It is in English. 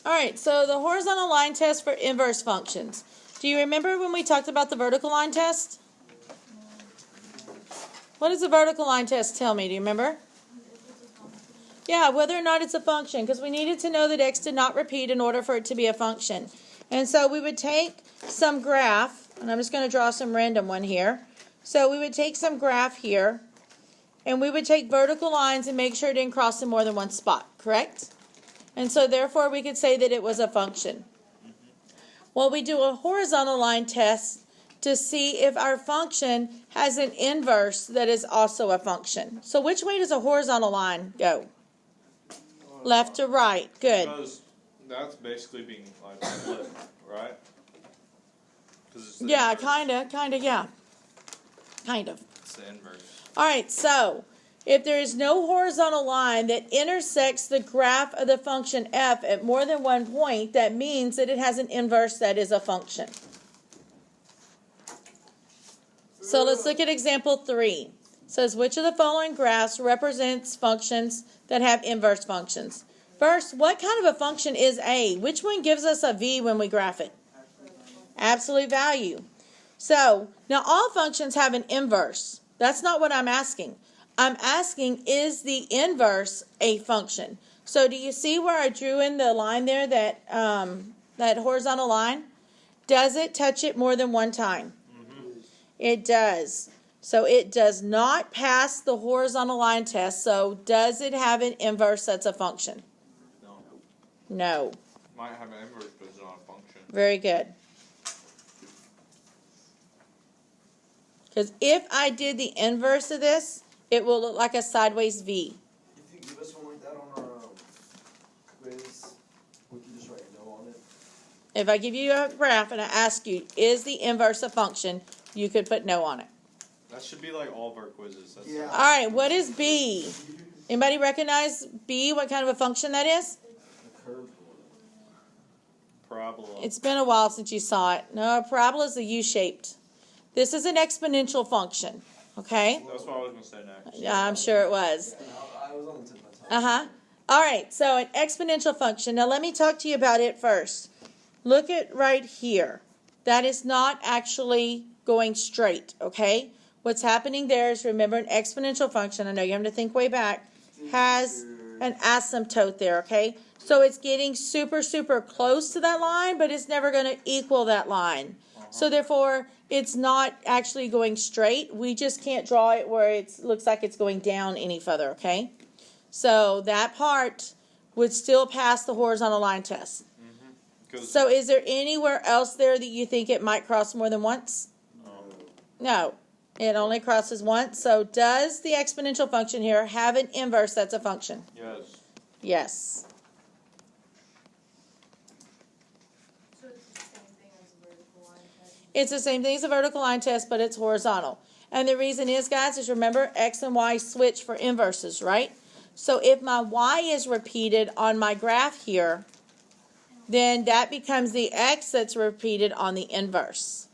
All right, so the horizontal line test for inverse functions. Do you remember when we talked about the vertical line test? What does the vertical line test tell me? Do you remember? Yeah, whether or not it's a function, because we needed to know that x did not repeat in order for it to be a function. And so we would take some graph, and I'm just going to draw some random one here. So we would take some graph here, and we would take vertical lines and make sure it didn't cross in more than one spot, correct? And so therefore we could say that it was a function. Well, we do a horizontal line test to see if our function has an inverse that is also a function. So which way does a horizontal line go? Left to right. Good. Because that's basically being like flipped, right? Yeah, kind of, yeah. Kind of. It's the inverse. All right, so if there is no horizontal line that intersects the graph of the function f at more than one point, that means that it has an inverse that is a function. So let's look at example 3. It says, which of the following graphs represents functions that have inverse functions? First, what kind of a function is a? Which one gives us a v when we graph it? Absolute value. So, now all functions have an inverse. That's not what I'm asking. I'm asking, is the inverse a function? So do you see where I drew in the line there, that horizontal line? Does it touch it more than one time? Mm-hmm. It does. So it does not pass the horizontal line test. So does it have an inverse that's a function? No. No. Might have an inverse, but it's not a function. Very good. Because if I did the inverse of this, it will look like a sideways V. If you give us one like that on our quiz, we can just write a no on it. If I give you a graph and I ask you, is the inverse a function, you could put no on it. That should be like all of our quizzes. That's Yeah. All right, what is B? Anybody recognize B, what kind of a function that is? A curved parabola. It's been a while since you saw it. No, a parabola is a U-shaped. This is an exponential function, okay? That's what I was going to say next. Yeah, I'm sure it was. one. I was on the tip of my tongue. Uh-huh. All right, so an exponential function. Now let me talk to you about it first. Look at right here. That is not actually going straight, okay? What's happening there is, remember, an exponential function, I know you have to think way back, has an asymptote there, okay? So it's getting super, super close to that line, but it's never going to equal that line. So therefore, it's not actually going straight. We just can't draw it where it looks like it's going down any further, okay? So that part would still pass the horizontal line test. Mm-hmm. So is there anywhere else there that you think it might cross more than once? No. It only crosses once. So does the exponential function here have an inverse that's a function? Yes. Yes. It's the same thing as a vertical line test, but it's horizontal. And the reason is, guys, is remember, x and y switch for inverses, right? So if my y is repeated on my graph here, then that becomes the x that's repeated on the inverse.